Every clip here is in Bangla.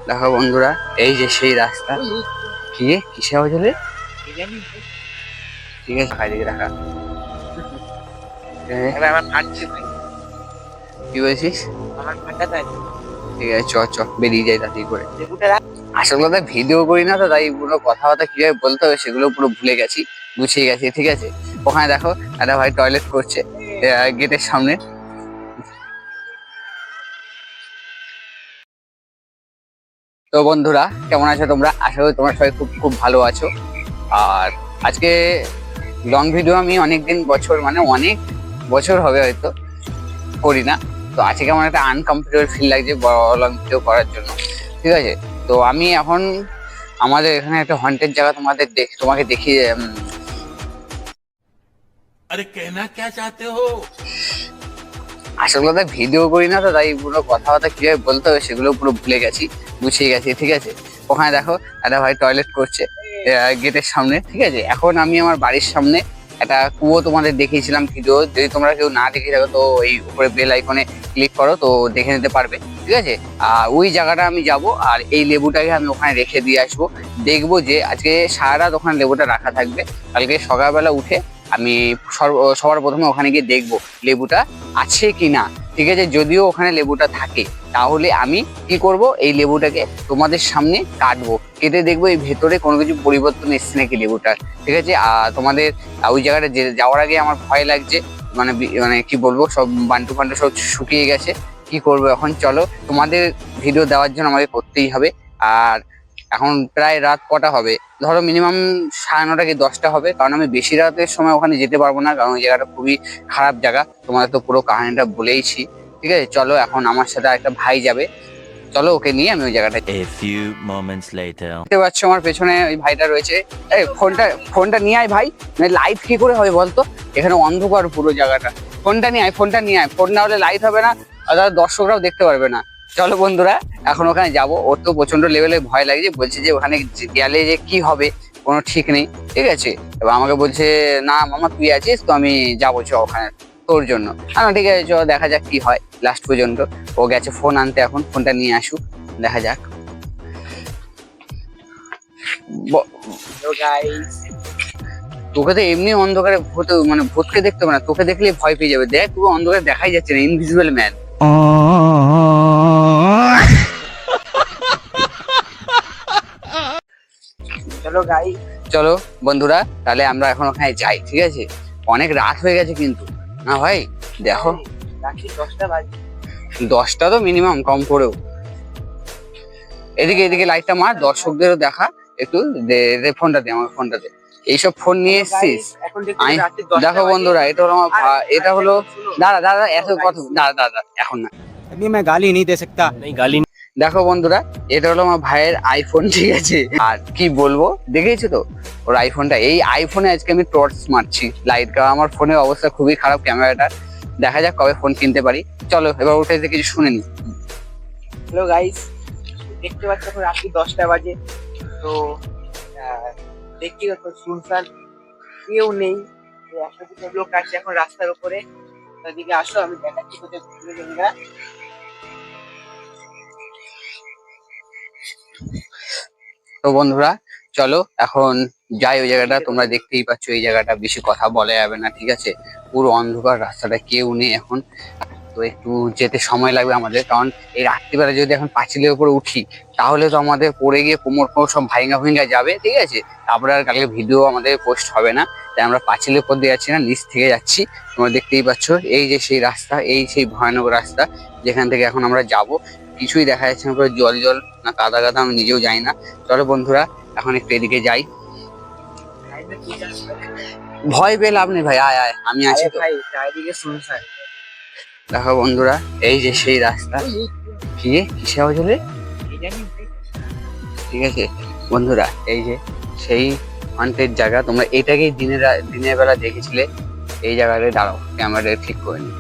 দেখো বন্ধুরা, এই যে সেই রাস্তা। কি কিসে আওয়াজ হলে? ঠিক আছে, বাইরে রাখা। কি বলছিস? ঠিক আছে, চ চ বেরিয়ে যাই তাড়াতাড়ি করে। আসল কথা ভিডিও করি না তো, তাই পুরো কথাবার্তা কিভাবে বলতে হবে সেগুলো পুরো ভুলে গেছি, গুছিয়ে গেছি। ঠিক আছে, ওখানে দেখো একটা ভাই টয়লেট করছে গেটের সামনে। তো বন্ধুরা, কেমন আছো তোমরা? আশা করি তোমরা সবাই খুব খুব ভালো আছো। আর আজকে লং ভিডিও আমি অনেকদিন বছর মানে অনেক বছর হবে হয়তো করি না। তো আজকে আমার একটা আনকমফোর্টেবল ফিল লাগছে বড় লং ভিডিও করার জন্য। ঠিক আছে, তো আমি এখন আমাদের এখানে একটা হন্টেড জায়গা তোমাকে দেখিয়ে अरे कहना क्या चाहते हो। আসল কথা ভিডিও করি না তো, তাই পুরো কথাবার্তা কিভাবে বলতে হবে সেগুলো পুরো ভুলে গেছি, গুছিয়ে গেছি। ঠিক আছে, ওখানে দেখো একটা ভাই টয়লেট করছে গেটের সামনে। ঠিক আছে, এখন আমি আমার বাড়ির সামনে একটা কুয়ো তোমাদের দেখিয়েছিলাম ভিডিও, যদি তোমরা কেউ না দেখে থাকো তো এই উপরে বেল আইকনে ক্লিক করো, তো দেখে নিতে পারবে। ঠিক আছে, আর ওই জায়গাটা আমি যাব, আর এই লেবুটাকে আমি ওখানে রেখে দিয়ে আসবো। দেখবো যে আজকে সারা রাত ওখানে লেবুটা রাখা থাকবে, কালকে সকালবেলা উঠে আমি সবার প্রথমে ওখানে গিয়ে দেখবো লেবুটা আছে কিনা। ঠিক আছে, যদিও ওখানে লেবুটা থাকে তাহলে আমি কি করব, এই লেবুটাকে তোমাদের সামনে কাটবো, কেটে দেখবো এই ভেতরে কোনো কিছু পরিবর্তন এসছে নাকি লেবুটার। ঠিক আছে, আর তোমাদের ওই জায়গাটা যাওয়ার আগে আমার ভয় লাগছে, মানে মানে কি বলবো, সব বান্টু ফান্টু সব শুকিয়ে গেছে। কি করবো এখন, চলো তোমাদের ভিডিও দেওয়ার জন্য আমাকে করতেই হবে। আর এখন প্রায় রাত কটা হবে, ধরো মিনিমাম 9:30 কি 10টা হবে, কারণ আমি বেশি রাতের সময় ওখানে যেতে পারবো না, কারণ ওই জায়গাটা খুবই খারাপ জায়গা, তোমাদের তো পুরো কাহিনীটা বলেইছি। ঠিক আছে, চলো এখন আমার সাথে একটা ভাই যাবে, চলো ওকে নিয়ে আমি ওই জায়গাটা। A few moments later. দেখতে পাচ্ছ আমার পেছনে ওই ভাইটা রয়েছে। এই ফোনটা নিয়ে আয় ভাই, লাইট কি করে হবে বলতো, এখানে অন্ধকার পুরো জায়গাটা। ফোনটা নিয়ে আয়, ফোনটা নিয়ে আয়, ফোন না হলে লাইট হবে না, আর তাহলে দর্শকরাও দেখতে পারবে না। চলো বন্ধুরা, এখন ওখানে যাব। ওর তো প্রচন্ড লেভেলে ভয় লাগছে, বলছে যে ওখানে গেলে যে কি হবে কোনো ঠিক নেই। ঠিক আছে, এবার আমাকে বলছে না মামা তুই আছিস তো, আমি যাবো চ ওখানে তোর জন্য। ঠিক আছে চ, দেখা যাক কি হয় লাস্ট পর্যন্ত। ও গেছে ফোন আনতে, এখন ফোনটা নিয়ে আসুক, দেখা যাক। তোকে তো এমনি অন্ধকারে ভূত, মানে ভূতকে দেখতে হবে না, তোকে দেখলে ভয় পেয়ে যাবে। দেখ পুরো অন্ধকারে দেখাই যাচ্ছে না, ইনভিজিবল ম্যান। চলো গাইস, চলো বন্ধুরা, তাহলে আমরা এখন ওখানে যাই। ঠিক আছে, অনেক রাত হয়ে গেছে কিন্তু, না ভাই দেখো 10টা বাজে, 10টা তো মিনিমাম কম করেও। এদিকে এদিকে লাইটটা মার, দর্শকদেরও দেখা একটু। দে ফোনটা দে, আমার ফোনটা দে। এইসব ফোন নিয়ে এসছিস? দেখো বন্ধুরা, এটা হলো আমার এটা হলো, দাদা দাদা এত কথা, দাদা দাদা এখন না, अभी मैं गाली नहीं दे सकता। नहीं गाली। দেখো বন্ধুরা, এটা হলো আমার ভাইয়ের আইফোন। ঠিক আছে, আর কি বলবো, দেখেছো তো ওর আইফোনটা, এই আইফোনে আজকে আমি টর্চ মারছি লাইট, কারণ আমার ফোনের অবস্থা খুবই খারাপ ক্যামেরাটা। দেখা যাক কবে ফোন কিনতে পারি। চলো এবার উঠে কিছু শুনে নি। হ্যালো গাইস, দেখতে পাচ্ছ এখন রাত্রি 10টা বাজে। তো দেখতে পাচ্ছ শুনশান, কেউ নেই। একটা দুটো লোক আছে এখন রাস্তার উপরে, তাদেরকে আসো আমি দেখাচ্ছি কোথায় ঘুরে গেঙ্গা। তো বন্ধুরা চলো এখন যাই ওই জায়গাটা, তোমরা দেখতেই পাচ্ছ এই জায়গাটা বেশি কথা বলা যাবে না। ঠিক আছে, পুরো অন্ধকার, রাস্তাটা কেউ নেই এখন, তো একটু যেতে সময় লাগবে আমাদের, কারণ এই রাত্রিবেলা যদি এখন পাঁচিলের উপরে উঠি তাহলে তো আমাদের পড়ে গিয়ে কোমর ফোমর সব ভাইঙ্গা ভাইঙ্গা যাবে। ঠিক আছে, তারপরে আর কালকে ভিডিও আমাদের পোস্ট হবে না, তাই আমরা পাঁচিলের উপর দিয়ে যাচ্ছি না, নিচ থেকে যাচ্ছি। তোমরা দেখতেই পাচ্ছ এই যে সেই রাস্তা, এই সেই ভয়ানক রাস্তা যেখান থেকে এখন আমরা যাব। কিছুই দেখা যাচ্ছে না, পুরো জল জল না কাদা কাদা আমি নিজেও জানি না। চলো বন্ধুরা এখন একটু এদিকে যাই। ভয় পেয়ে লাভ নেই ভাই, আয় আয় আমি আছি তো। ভাই চারিদিকে শুনশান। দেখো বন্ধুরা, এই যে সেই রাস্তা। কি কিসে আওয়াজ হলে? ঠিক আছে বন্ধুরা, এই যে সেই হন্টেড জায়গা, তোমরা এটাকেই দিনের বেলা দেখেছিলে। এই জায়গাটায় দাঁড়াও, ক্যামেরাটা ঠিক করে নি।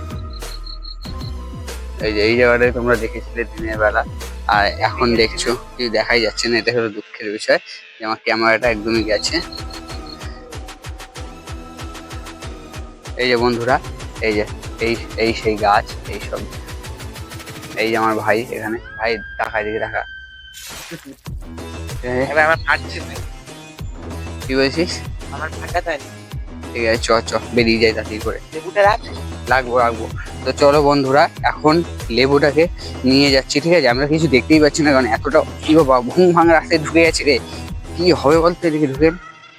এই যে এই জায়গাটায় তোমরা দেখেছিলে দিনের বেলা, আর এখন দেখছো কিছু দেখাই যাচ্ছে না। এটা হলো দুঃখের বিষয় যে আমার ক্যামেরাটা একদমই গেছে। এই যে বন্ধুরা, এই যে এই এই সেই গাছ, এই সব। এই যে আমার ভাই এখানে, ভাই টাকা দিকে টাকা। এবার আমার ফাটছে ভাই, কি বলছিস? আমার ফাটা তাই ঠিক আছে, চ বেরিয়ে যাই তাড়াতাড়ি করে। লেবুটা রাখ। রাখবো। তো চলো বন্ধুরা, এখন লেবুটাকে নিয়ে যাচ্ছি, ঠিক আছে? আমরা কিছু দেখতেই পাচ্ছি না, কারণ এতটা কি বাবা ঘুম ভাঙা রাস্তায় ঢুকে গেছে রে, কি হবে বলতে এদিকে ঢুকে।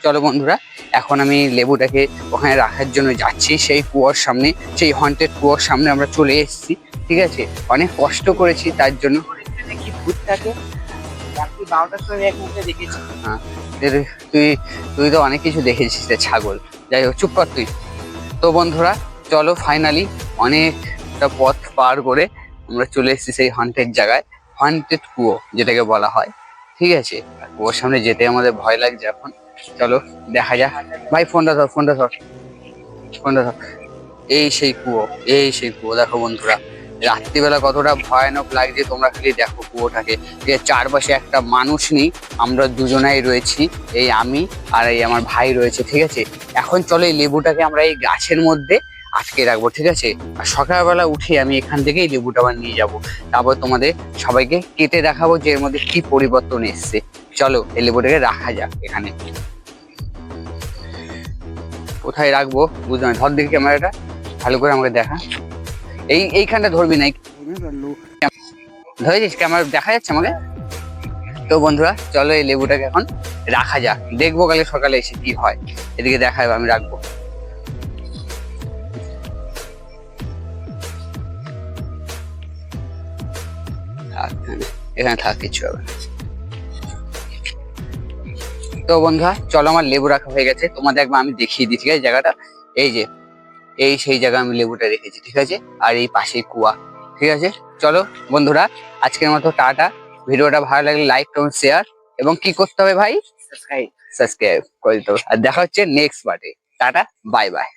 চলো বন্ধুরা, এখন আমি লেবুটাকে ওখানে রাখার জন্য যাচ্ছি, সেই কুয়োর সামনে, সেই হন্টেড কুয়োর সামনে আমরা চলে এসেছি, ঠিক আছে? অনেক কষ্ট করেছি তার জন্য। এখানে কি ভূত থাকে রাত্রি 12টার সময় এক মুখে দেখেছি। হ্যাঁ, তুই তুই তো অনেক কিছু দেখেছিস রে ছাগল। যাই হোক, চুপ কর তুই। তো বন্ধুরা চলো, ফাইনালি অনেকটা পথ পার করে আমরা চলে এসেছি সেই হন্টেড জায়গায়, হন্টেড কুয়ো যেটাকে বলা হয়, ঠিক আছে? আর কুয়োর সামনে যেতে আমাদের ভয় লাগছে এখন। চলো দেখা যাক। ভাই ফোনটা ধর। এই সেই কুয়ো দেখো বন্ধুরা, রাত্রিবেলা কতটা ভয়ানক লাগছে তোমরা খালি দেখো কুয়োটাকে। যে চারপাশে একটা মানুষ নেই, আমরা দুজনাই রয়েছি, এই আমি আর এই আমার ভাই রয়েছে, ঠিক আছে? এখন চলো এই লেবুটাকে আমরা এই গাছের মধ্যে আটকে রাখবো, ঠিক আছে? আর সকালবেলা উঠে আমি এখান থেকে এই লেবুটা আবার নিয়ে যাবো, তারপর তোমাদের সবাইকে কেটে দেখাবো যে এর মধ্যে কি পরিবর্তন এসছে। চলো এই লেবুটাকে রাখা যাক এখানে। কোথায় রাখবো বুঝতে পারি, ধর দেখি ক্যামেরাটা ভালো করে আমাকে দেখা। এইখানটা ধরবি না, ধরেছিস? ক্যামেরা দেখা যাচ্ছে আমাকে? তো বন্ধুরা চলো এই লেবুটাকে এখন রাখা যাক, দেখবো কালে সকালে এসে কি হয়। এদিকে দেখা যাবে, আমি রাখবো। এখানে থাক, কিছু হবে না। তো বন্ধুরা চলো, আমার লেবু রাখা হয়ে গেছে, তোমাদের একবার আমি দেখিয়ে দিই, ঠিক আছে? জায়গাটা এই যে, এই সেই জায়গা আমি লেবুটা রেখেছি, ঠিক আছে? আর এই পাশেই কুয়া, ঠিক আছে? চলো বন্ধুরা, আজকের মতো টাটা। ভিডিওটা ভালো লাগলে লাইক কমেন্ট শেয়ার, এবং কি করতে হবে ভাই? সাবস্ক্রাইব করে দিতে হবে। আর দেখা হচ্ছে নেক্সট পার্টে। Tata, bye bye.